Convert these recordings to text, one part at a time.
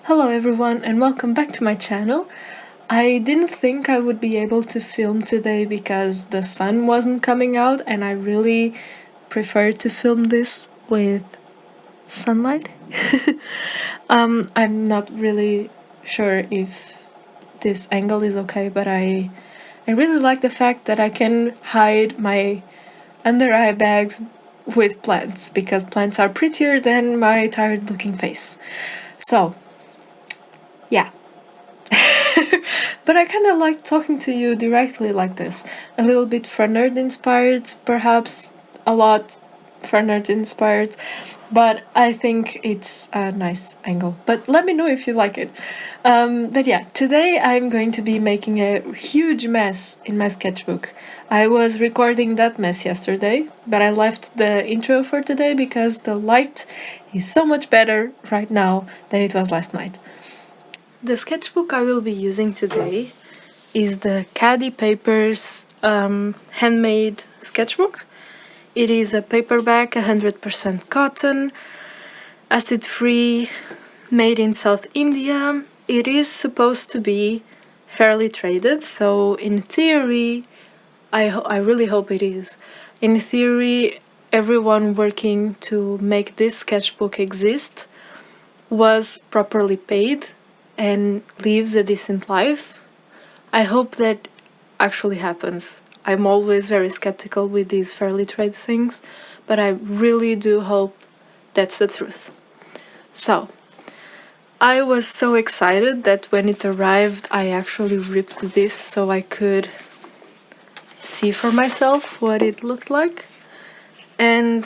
Hello everyone and welcome back to my channel. I didn't think I would be able to film today because the sun wasn't coming out and I really prefer to film this with sunlight. I'm not really sure if this angle is okay, but I really like the fact that I can hide my under eye bags with plants because plants are prettier than my tired looking face. So yeah. But I kind of like talking to you directly like this. A little bit fan nerd inspired, perhaps a lot fan nerd inspired, but I think it's a nice angle. But let me know if you like it. But yeah, today I'm going to be making a huge mess in my sketchbook. I was recording that mess yesterday, but I left the intro for today because the light is so much better right now than it was last night. The sketchbook I will be using today is the Caddy Papers handmade sketchbook. It is a paperback, 100% cotton, acid-free, made in South India. It is supposed to be fairly traded, so in theory, I really hope it is. In theory, everyone working to make this sketchbook exist was properly paid and lives a decent life. I hope that actually happens. I'm always very skeptical with these fairly trade things, but I really do hope that's the truth. So, I was so excited that when it arrived, I actually ripped this so I could see for myself what it looked like. And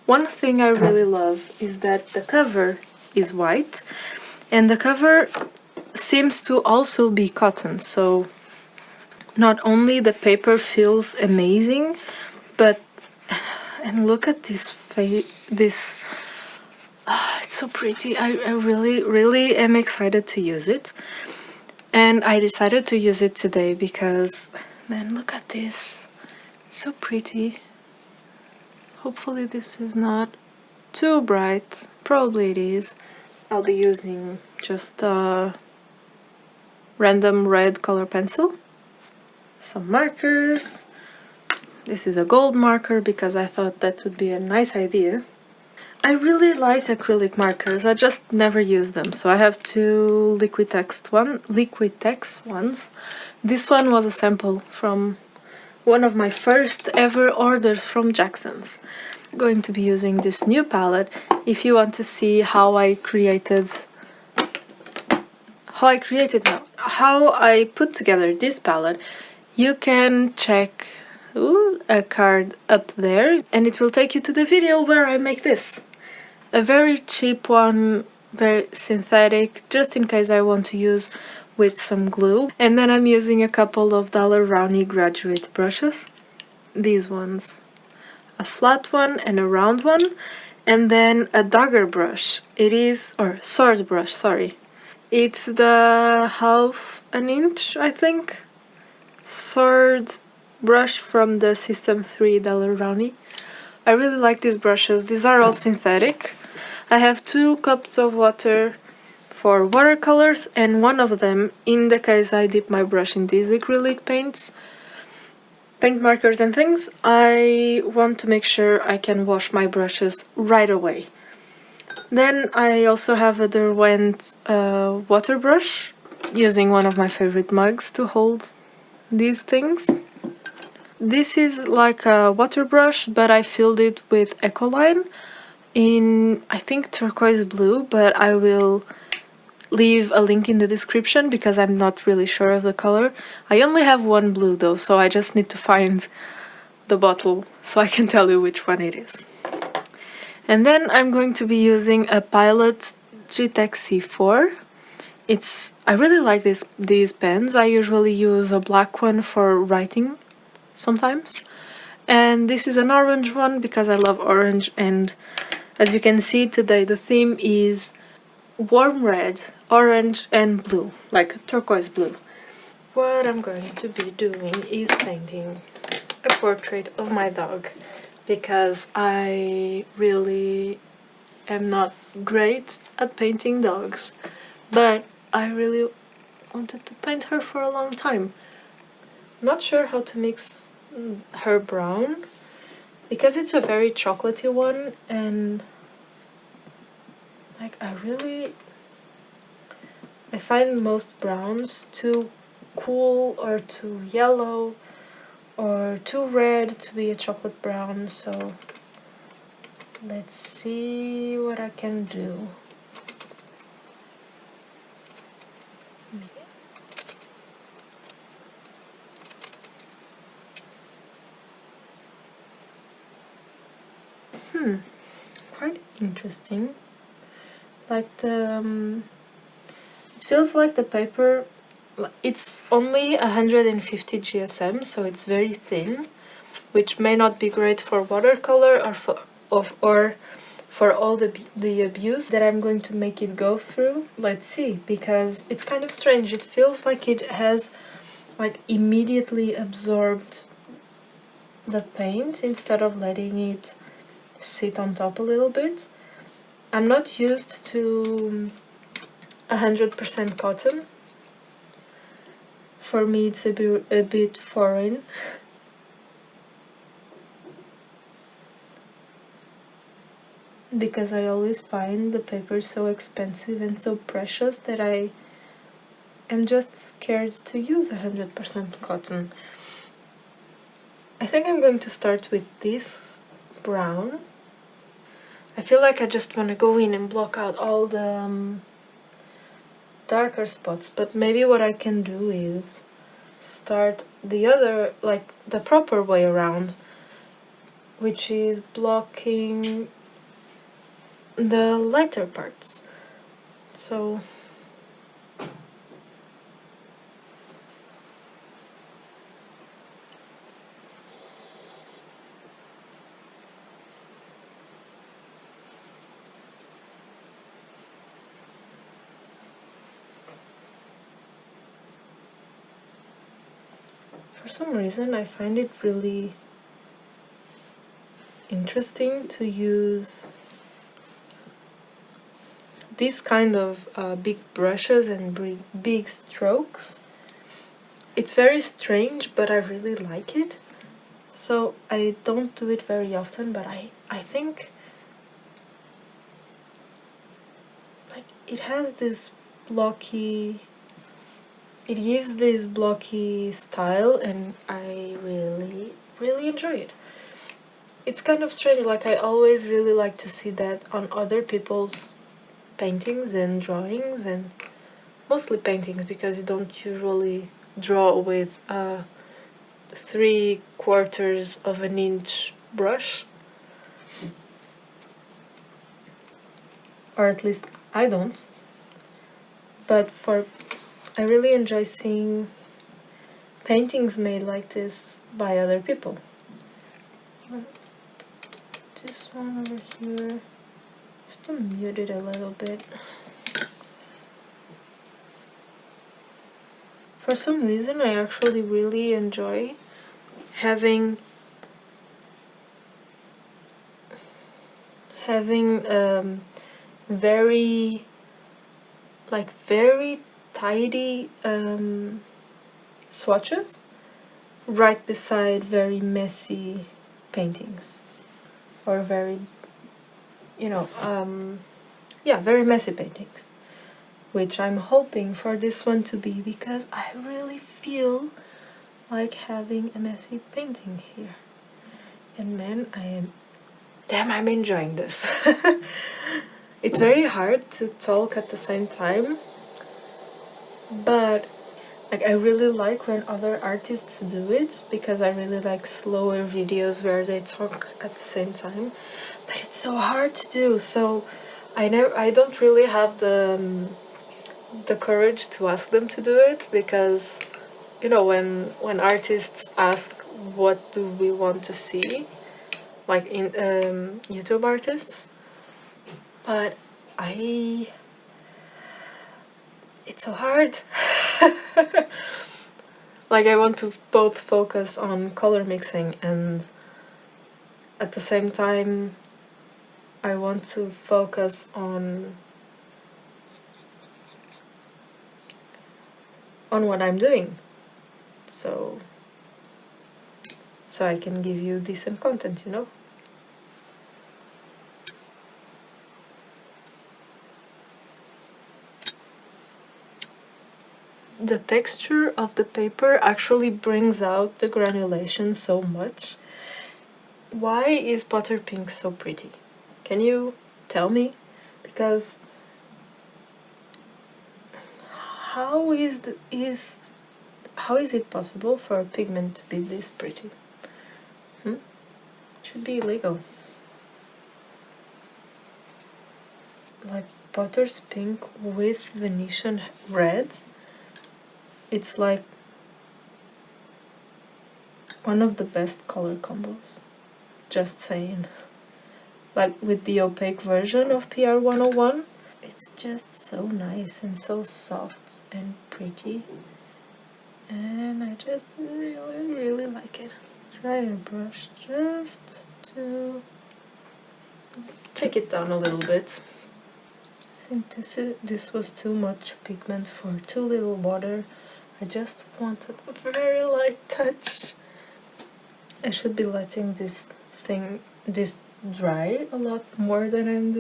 one thing I really love is that the cover is white, and the cover seems to also be cotton, so not only the paper feels amazing, but and look at this it's so pretty. I really am excited to use it, and I decided to use it today because man, look at this, it's so pretty. Hopefully this is not too bright, probably it is. I'll be using just a random red color pencil, some markers. This is a gold marker because I thought that would be a nice idea. I really like acrylic markers, I just never use them, so I have two Liquitex ones. This one was a sample from one of my first ever orders from Jackson's. I'm going to be using this new palette. If you want to see how I put together this palette, you can check a card up there and it will take you to the video where I make this. A very cheap one, very synthetic, just in case I want to use with some glue. And then I'm using a couple of Dollar Rowney graduate brushes. These ones. A flat one and a round one. And then a dagger brush. Sword brush, sorry. It's the 1/2 inch, I think, sword brush from the System 3 Dollar Rowney. I really like these brushes. These are all synthetic. I have 2 cups of water for watercolors, and one of them, in the case I dip my brush in these acrylic paint markers and things, I want to make sure I can wash my brushes right away. Then I also have a Derwent water brush, using one of my favorite mugs to hold these things. This is like a water brush, but I filled it with Ecoline in, I think, turquoise blue, but I will leave a link in the description because I'm not really sure of the color. I only have one blue though, so I just need to find the bottle so I can tell you which one it is. And then I'm going to be using a Pilot GTEC C4. I really like these pens. I usually use a black one for writing sometimes. And this is an orange one because I love orange, and as you can see today the theme is warm red, orange and blue, like turquoise blue. What I'm going to be doing is painting a portrait of my dog because I really am not great at painting dogs, but I really wanted to paint her for a long time. Not sure how to mix her brown, because it's a very chocolatey one, and like I find most browns too cool or too yellow or too red to be a chocolate brown, so let's see what I can do. Quite interesting. Like it feels like the paper, it's only 150 GSM, so it's very thin, which may not be great for watercolor or for all the abuse that I'm going to make it go through. Let's see, because it's kind of strange. It feels like it has like immediately absorbed the paint instead of letting it sit on top a little bit. I'm not used to 100% cotton. For me it's a bit foreign. Because I always find the paper so expensive and so precious that I am just scared to use 100% cotton. I think I'm going to start with this brown. I feel like I just want to go in and block out all the darker spots, but maybe what I can do is start the other, like the proper way around, which is blocking the lighter parts. So for some reason I find it really interesting to use these kind of big brushes and big strokes. It's very strange, but I really like it. So I don't do it very often, but I think like it has this blocky, it gives this blocky style, and I really enjoy it. It's kind of strange, like I always really like to see that on other people's paintings and drawings, and mostly paintings because you don't usually draw with a 3/4 of an inch brush, or at least I don't. But I really enjoy seeing paintings made like this by other people. This one over here, just to mute it a little bit. For some reason I actually really enjoy having very tidy swatches right beside very messy paintings, or very, very messy paintings, which I'm hoping for this one to be, because I really feel like having a messy painting here. And man, I'm enjoying this. It's very hard to talk at the same time, but like I really like when other artists do it, because I really like slower videos where they talk at the same time, but it's so hard to do. So I don't really have the courage to ask them to do it, because when artists ask what do we want to see, like in YouTube artists, but it's so hard. Like I want to both focus on color mixing, and at the same time I want to focus on on what I'm doing, so I can give you decent content, you know? The texture of the paper actually brings out the granulation so much. Why is Potter Pink so pretty? Can you tell me? Because how is it possible for a pigment to be this pretty? It should be illegal. Like Potter's Pink with Venetian red, it's like one of the best color combos. Just saying. Like with the opaque version of PR 101, it's just so nice and so soft and pretty. And I just really, really like it. Try a brush just to take it down a little bit. I think this was too much pigment for too little water. I just wanted a very light touch. I should be letting this dry a lot more than I'm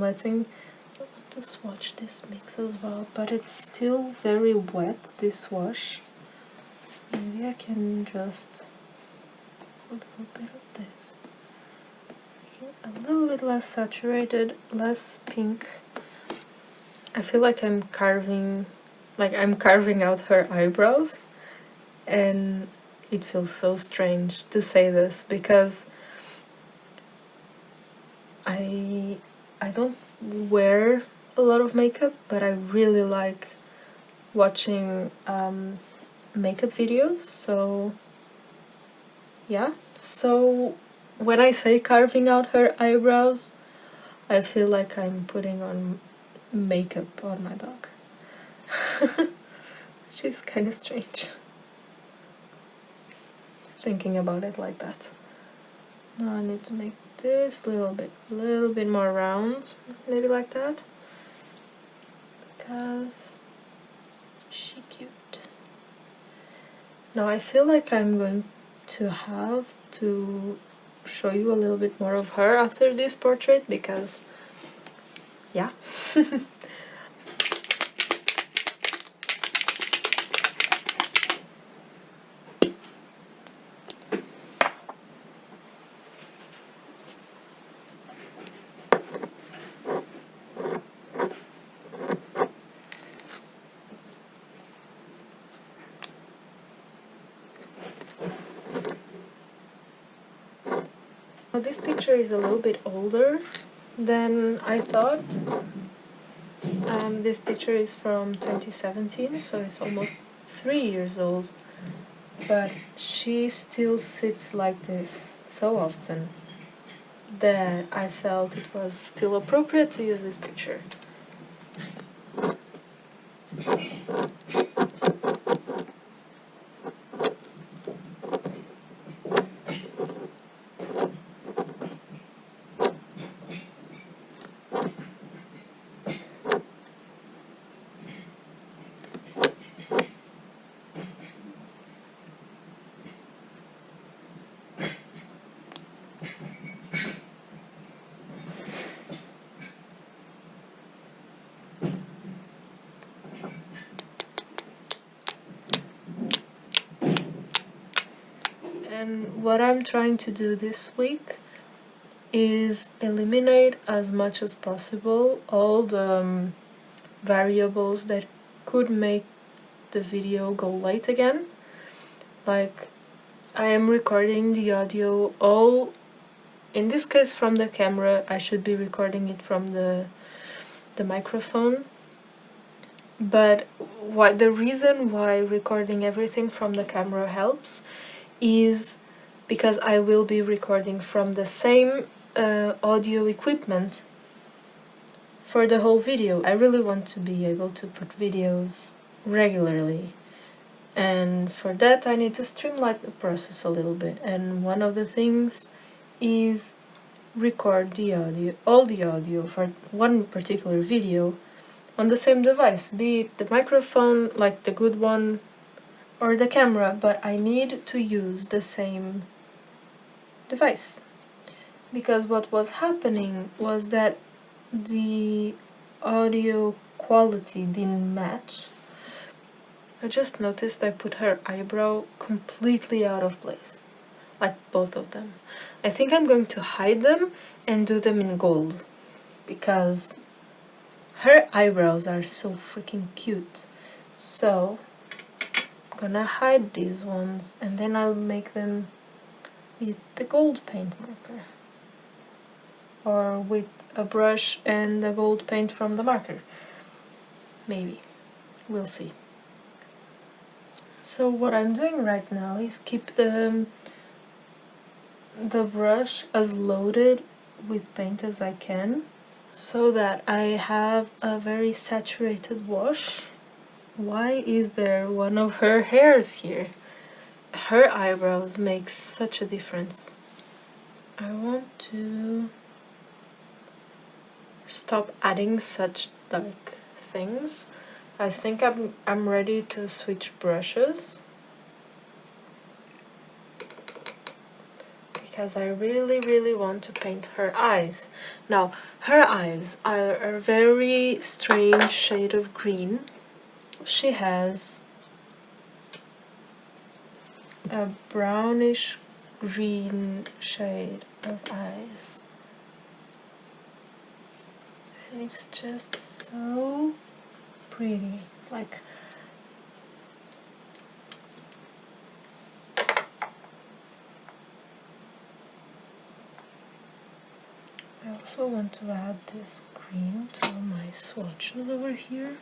letting. I want to swatch this mix as well, but it's still very wet, this wash. Maybe I can just a little bit of this. A little bit less saturated, less pink. I feel like I'm carving out her eyebrows, and it feels so strange to say this because I don't wear a lot of makeup, but I really like watching makeup videos, so yeah. So when I say carving out her eyebrows, I feel like I'm putting on makeup on my dog. Which is kind of strange, thinking about it like that. Now I need to make this a little bit more round, maybe like that, because she's cute. Now I feel like I'm going to have to show you a little bit more of her after this portrait, because yeah. Well, this picture is a little bit older than I thought. This picture is from 2017, so it's almost 3 years old. But she still sits like this so often that I felt it was still appropriate to use this picture. And what I'm trying to do this week is eliminate as much as possible all the variables that could make the video go late again. Like, I am recording the audio all, in this case from the camera. I should be recording it from the microphone. But the reason why recording everything from the camera helps is because I will be recording from the same audio equipment for the whole video. I really want to be able to put videos regularly, and for that I need to streamline the process a little bit. And one of the things is record all the audio for one particular video on the same device, be it the microphone, like the good one, or the camera, but I need to use the same device. Because what was happening was that the audio quality didn't match. I just noticed I put her eyebrow completely out of place. Like both of them. I think I'm going to hide them and do them in gold. Because her eyebrows are so freaking cute. So I'm gonna hide these ones and then I'll make them with the gold paint marker. Or with a brush and the gold paint from the marker. Maybe. We'll see. So what I'm doing right now is keep the brush as loaded with paint as I can, so that I have a very saturated wash. Why is there one of her hairs here? Her eyebrows make such a difference. I want to stop adding such dark things. I think I'm ready to switch brushes. Because I really want to paint her eyes. Now, her eyes are a very strange shade of green. She has a brownish green shade of eyes. And it's just so pretty. Like, I also want to add this green to my swatches over here.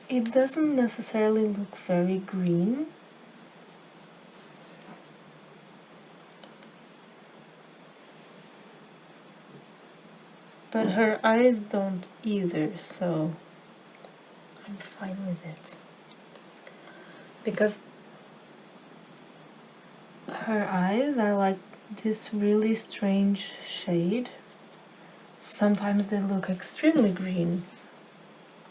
It doesn't necessarily look very green. But her eyes don't either, so I'm fine with it. Because her eyes are like this really strange shade. Sometimes they look extremely green.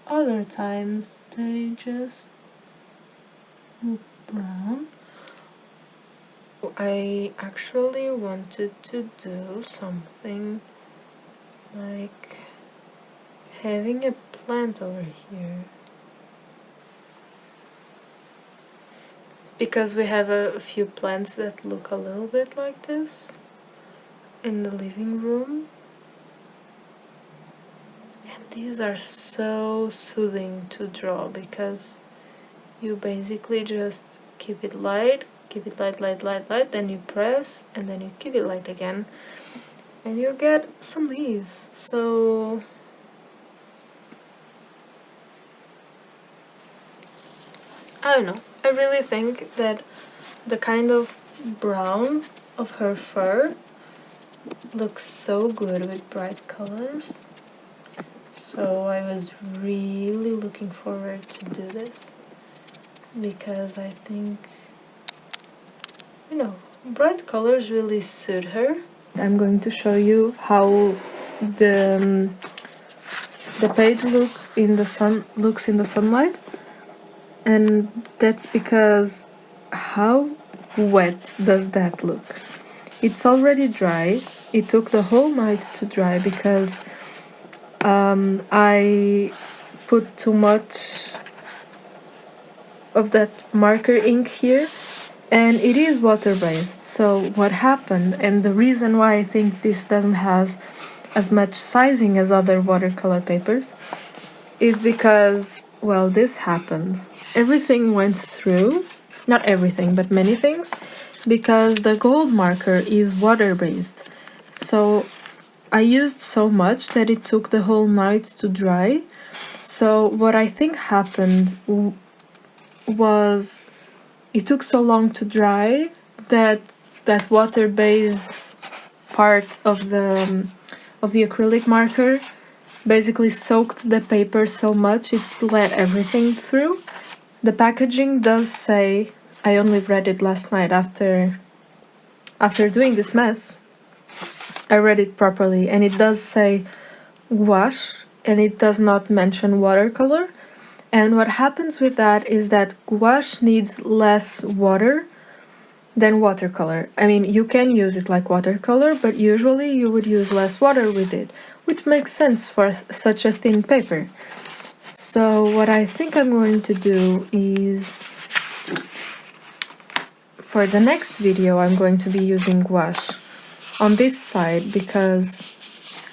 Other times they just look brown. I actually wanted to do something like having a plant over here. Because we have a few plants that look a little bit like this in the living room. And these are so soothing to draw because you basically just keep it light, light, then you press, and then you keep it light again. And you get some leaves. So I don't know. I really think that the kind of brown of her fur looks so good with bright colors. So I was really looking forward to do this because I think, you know, bright colors really suit her. I'm going to show you how the page looks in the sunlight, and that's because how wet does that look? It's already dry. It took the whole night to dry because I put too much of that marker ink here, and it is water-based. So what happened, and the reason why I think this doesn't have as much sizing as other watercolor papers, is because, well, this happened. Everything went through, not everything, but many things, because the gold marker is water-based. So I used so much that it took the whole night to dry. So what I think happened was it took so long to dry that water-based part of the acrylic marker basically soaked the paper so much it let everything through. The packaging does say, I only read it last night after doing this mess, I read it properly, and it does say gouache, and it does not mention watercolor. And what happens with that is that gouache needs less water than watercolor. I mean, you can use it like watercolor, but usually you would use less water with it, which makes sense for such a thin paper. So what I think I'm going to do is, for the next video, I'm going to be using gouache on this side because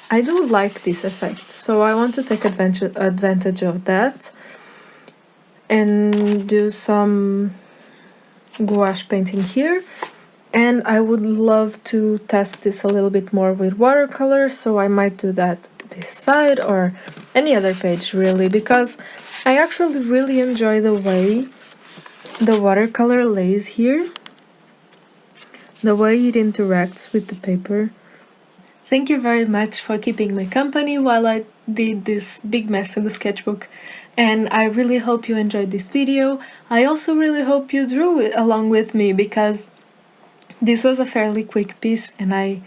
I do like this effect. So I want to take advantage of that and do some gouache painting here. And I would love to test this a little bit more with watercolor, so I might do that this side or any other page really, because I actually really enjoy the way the watercolor lays here, the way it interacts with the paper. Thank you very much for keeping me company while I did this big mess in the sketchbook, and I really hope you enjoyed this video. I also really hope you drew it along with me, because this was a fairly quick piece, and I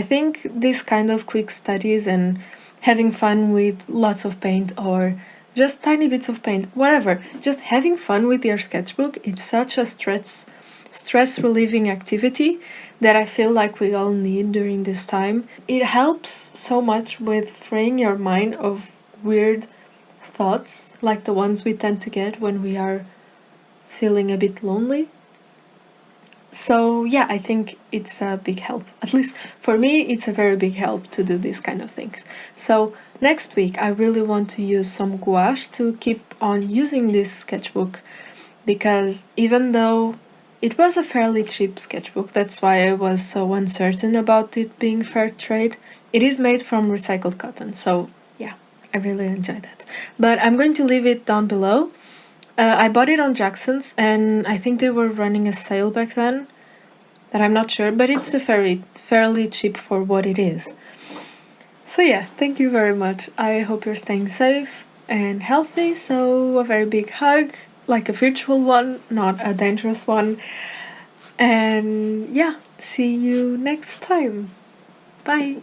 think this kind of quick studies and having fun with lots of paint or just tiny bits of paint, whatever, just having fun with your sketchbook, it's such a stress relieving activity that I feel like we all need during this time. It helps so much with freeing your mind of weird thoughts like the ones we tend to get when we are feeling a bit lonely. So yeah, I think it's a big help. At least for me, it's a very big help to do these kind of things. So next week, I really want to use some gouache to keep on using this sketchbook, because even though it was a fairly cheap sketchbook, that's why I was so uncertain about it being fair trade, it is made from recycled cotton. So yeah, I really enjoy that. But I'm going to leave it down below. I bought it on Jackson's, and I think they were running a sale back then, but I'm not sure, but it's a fairly cheap for what it is. So yeah, thank you very much. I hope you're staying safe and healthy, so a very big hug, like a virtual one, not a dangerous one. And yeah, see you next time. Bye!